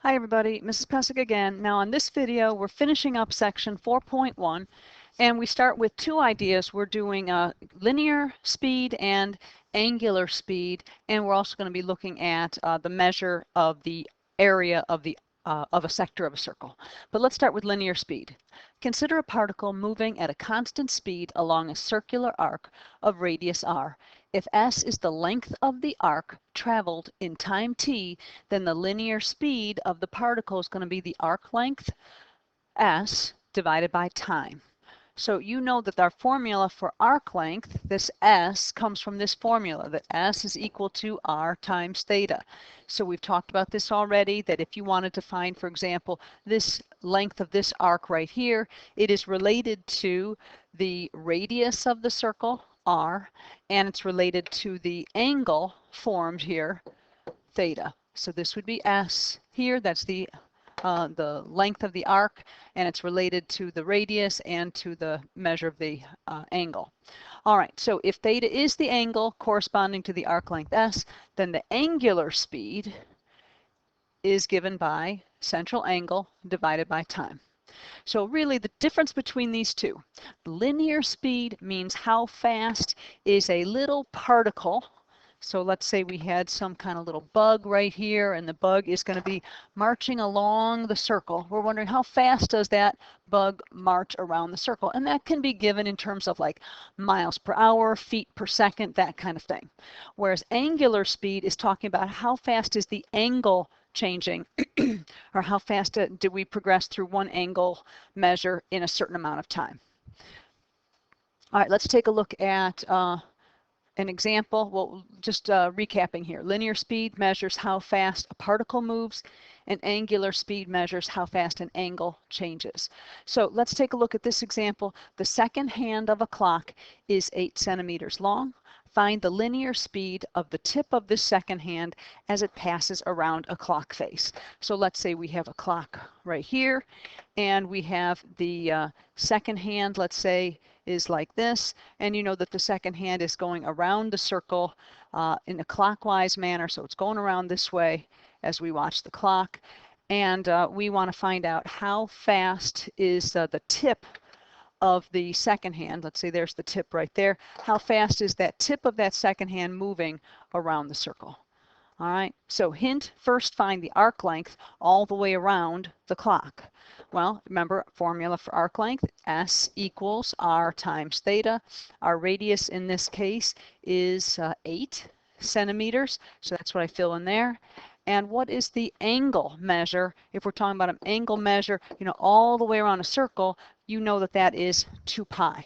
Hi everybody, Mrs. Pesic again. Now in this video we're finishing up section 4.1 and we start with two ideas. We're doing linear speed and angular speed, and we're also going to be looking at the measure of the area of a sector of a circle. But let's start with linear speed. Consider a particle moving at a constant speed along a circular arc of radius r. If s is the length of the arc traveled in time t, then the linear speed of the particle is going to be the arc length, s, divided by time. So you know that our formula for arc length, this s, comes from this formula, that s is equal to r times theta. So we've talked about this already, that if you wanted to find, for example, this length of this arc right here, it is related to the radius of the circle, r, and it's related to the angle formed here, theta. So this would be s here, that's the length of the arc, and it's related to the radius and to the measure of the angle. All right, so if theta is the angle corresponding to the arc length s, then the angular speed is given by central angle divided by time. So really the difference between these two, linear speed means how fast is a little particle. So let's say we had some kind of little bug right here, and the bug is going to be marching along the circle. We're wondering how fast does that bug march around the circle? And that can be given in terms of like miles per hour, feet per second, that kind of thing. Whereas angular speed is talking about how fast is the angle changing or how fast do we progress through one angle measure in a certain amount of time. All right, let's take a look at an example. Well, just recapping here. Linear speed measures how fast a particle moves, and angular speed measures how fast an angle changes. So let's take a look at this example. The second hand of a clock is 8 centimeters long. Find the linear speed of the tip of this second hand as it passes around a clock face. So let's say we have a clock right here, and we have the second hand, let's say, is like this, and you know that the second hand is going around the circle in a clockwise manner, so it's going around this way as we watch the clock, and we want to find out how fast is the tip of the second hand. Let's say there's the tip right there. How fast is that tip of that second hand moving around the circle? All right, so hint, first find the arc length all the way around the clock. Well, remember formula for arc length, s equals r times theta. Our radius in this case is 8 centimeters, so that's what I fill in there. And what is the angle measure? If we're talking about an angle measure, you know, all the way around a circle, you know that that is 2 pi.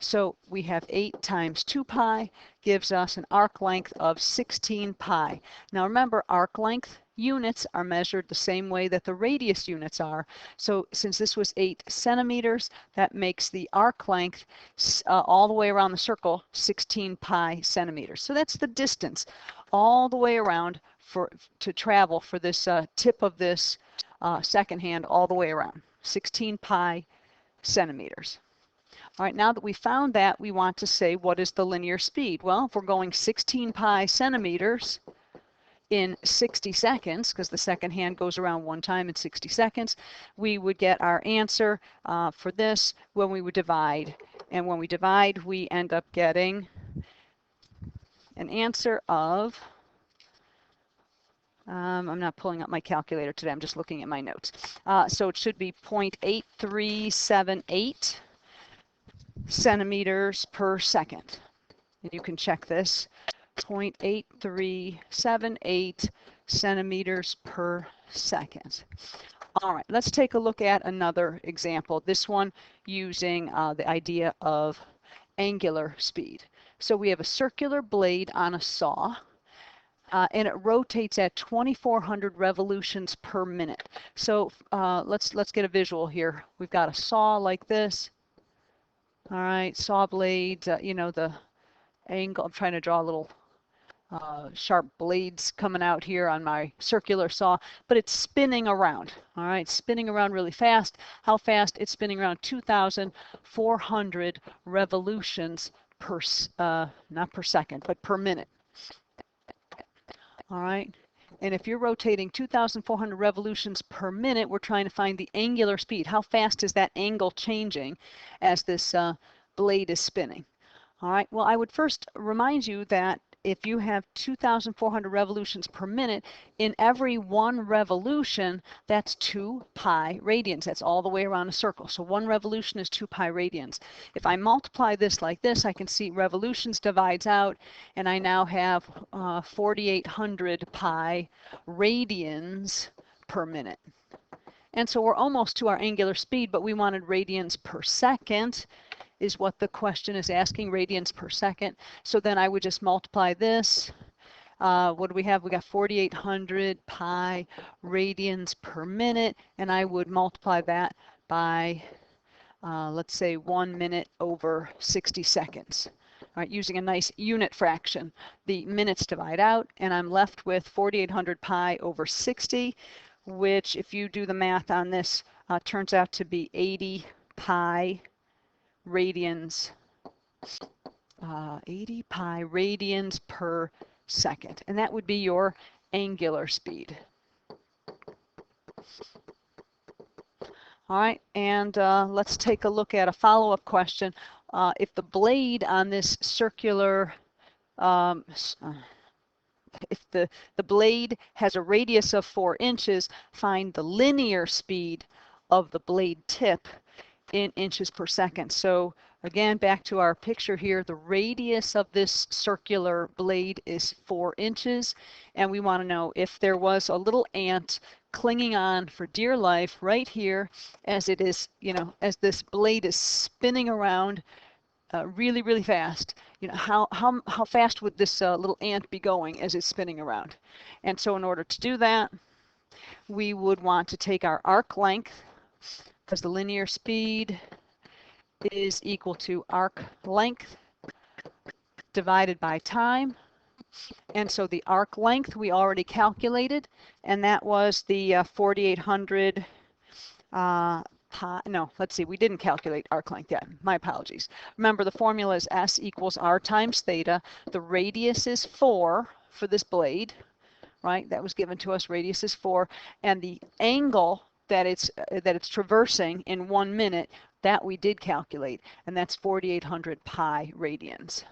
So we have 8 times 2 pi gives us an arc length of 16 pi. Now remember, arc length units are measured the same way that the radius units are. So since this was 8 centimeters, that makes the arc length all the way around the circle 16 pi centimeters. So that's the distance all the way around to travel for this tip of this second hand all the way around, 16 pi centimeters. All right, now that we found that, we want to say what is the linear speed? Well, if we're going 16 pi centimeters in 60 seconds, because the second hand goes around one time in 60 seconds, we would get our answer for this when we would divide. And when we divide, we end up getting an answer of, I'm not pulling up my calculator today, I'm just looking at my notes. So it should be 0.8378 centimeters per second. And you can check this, 0.8378 centimeters per second. All right, let's take a look at another example, this one using the idea of angular speed. So we have a circular blade on a saw, and it rotates at 2,400 revolutions per minute. So let's get a visual here. We've got a saw like this. All right, saw blade, you know, the angle, I'm trying to draw a little sharp blades coming out here on my circular saw, but it's spinning around. All right, spinning around really fast. How fast? It's spinning around 2,400 revolutions per, not per second, but per minute. All right, And if you're rotating 2,400 revolutions per minute, we're trying to find the angular speed. How fast is that angle changing as this blade is spinning? All right, well, I would first remind you that if you have 2,400 revolutions per minute, in every one revolution, that's 2 pi radians. That's all the way around a circle. So one revolution is 2 pi radians. If I multiply this like this, I can see revolutions divides out, and I now have 4,800 pi radians per minute. And so we're almost to our angular speed, but we wanted radians per second, is what the question is asking, radians per second. So then I would just multiply this. What do we have? We got 4,800 pi radians per minute, and I would multiply that by, let's say, 1 minute over 60 seconds. All right, using a nice unit fraction. The minutes divide out, and I'm left with 4,800 pi over 60, which, if you do the math on this, turns out to be 80 pi radians, 80 pi radians per second. And that would be your angular speed. All right, and let's take a look at a follow-up question. If the blade on this circular, if the blade has a radius of 4 inches, find the linear speed of the blade tip in inches per second. So again, back to our picture here, the radius of this circular blade is 4 inches, and we want to know if there was a little ant clinging on for dear life right here as it is, as this blade is spinning around really, really fast. How fast would this little ant be going as it's spinning around? And so in order to do that, we would want to take our arc length, because the linear speed is equal to arc length divided by time. And so the arc length we already calculated, and that was the 4,800 no, let's see, we didn't calculate arc length yet. My apologies. Remember, the formula is S equals R times theta. The radius is 4 for this blade, right? That was given to us. Radius is 4, and the angle that it's traversing in 1 minute, that we did calculate, and that's 4,800 pi radians.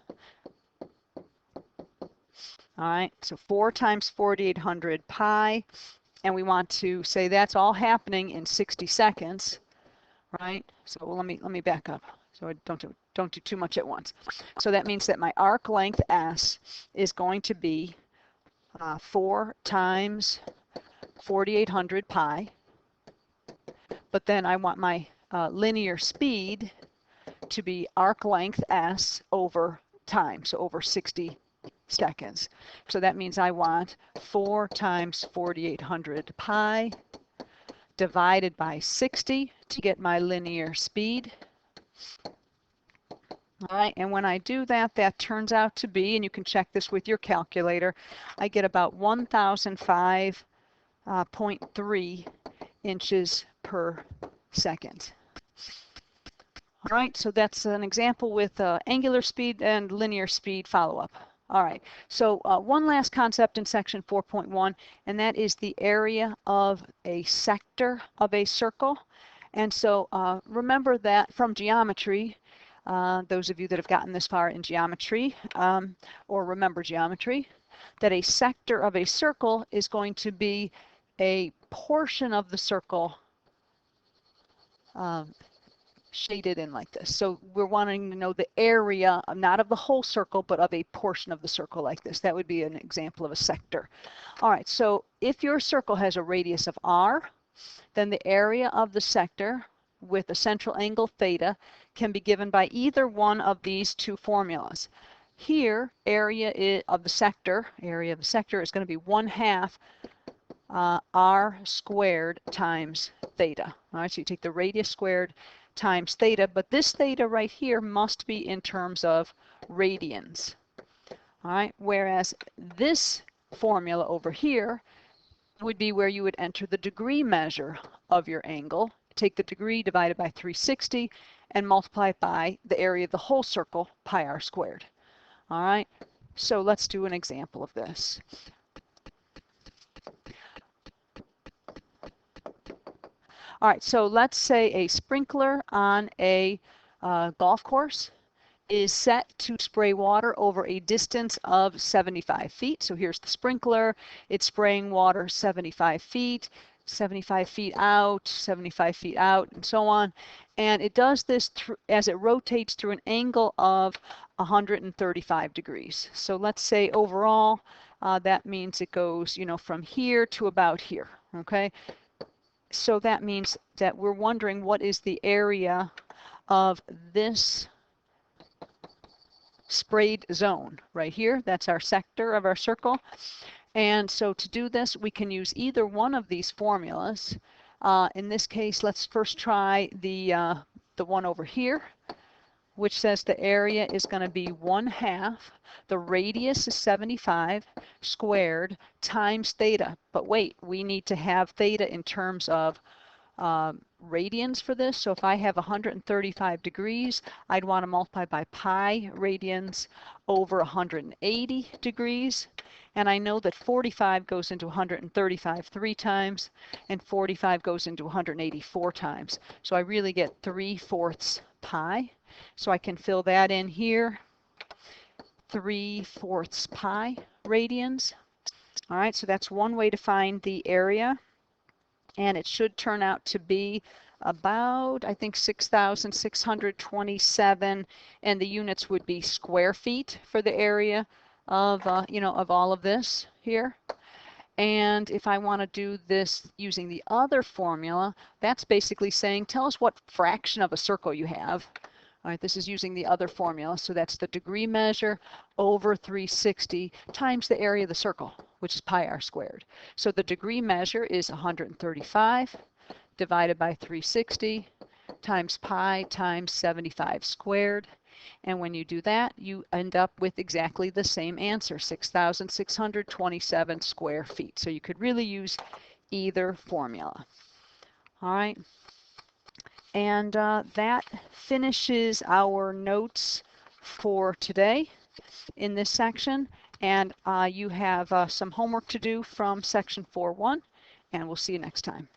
All right, so 4 times 4,800 pi, and we want to say that's all happening in 60 seconds, right? So let me back up so I don't do too much at once. So that means that my arc length S is going to be 4 times 4,800 pi, but then I want my linear speed to be arc length S over time, so over 60 seconds. So that means I want 4 times 4,800 pi divided by 60 to get my linear speed. All right, and when I do that, that turns out to be, and you can check this with your calculator, I get about 1,005.3 inches per second. All right, so that's an example with angular speed and linear speed follow-up. All right, so one last concept in section 4.1, and that is the area of a sector of a circle. And so remember that from geometry, those of you that have gotten this far in geometry or remember geometry, that a sector of a circle is going to be a portion of the circle shaded in like this. So we're wanting to know the area, not of the whole circle, but of a portion of the circle like this. That would be an example of a sector. All right, so if your circle has a radius of r, then the area of the sector with a central angle theta can be given by either one of these two formulas. Here, area of the sector is going to be 1/2 r squared times theta. All right, so you take the radius squared times theta, but this theta right here must be in terms of radians. All right, whereas this formula over here would be where you would enter the degree measure of your angle, take the degree divided by 360, and multiply it by the area of the whole circle, pi r squared. All right, so let's do an example of this. All right, so let's say a sprinkler on a golf course is set to spray water over a distance of 75 feet. So here's the sprinkler. It's spraying water 75 feet out, 75 feet out, and so on. And it does this as it rotates through an angle of 135 degrees. So let's say overall, that means it goes, from here to about here, okay? So that means that we're wondering what is the area of this sprayed zone right here. That's our sector of our circle. And so to do this, we can use either one of these formulas. In this case, let's first try the one over here, which says the area is going to be 1/2. The radius is 75 squared times theta. But wait, we need to have theta in terms of radians for this. So if I have 135 degrees, I'd want to multiply by pi radians over 180 degrees. And I know that 45 goes into 135 3 times, and 45 goes into 180 4 times. So I really get 3/4 pi. So I can fill that in here, 3/4 pi radians. All right, so that's one way to find the area. And it should turn out to be about, I think, 6,627, and the units would be square feet for the area of, of all of this here. And if I want to do this using the other formula, that's basically saying, tell us what fraction of a circle you have. All right, this is using the other formula. So that's the degree measure over 360 times the area of the circle, which is pi r squared. So the degree measure is 135 divided by 360 times pi times 75 squared. And when you do that, you end up with exactly the same answer, 6,627 square feet. So you could really use either formula. All right. And that finishes our notes for today in this section. And you have some homework to do from section 4.1, and we'll see you next time.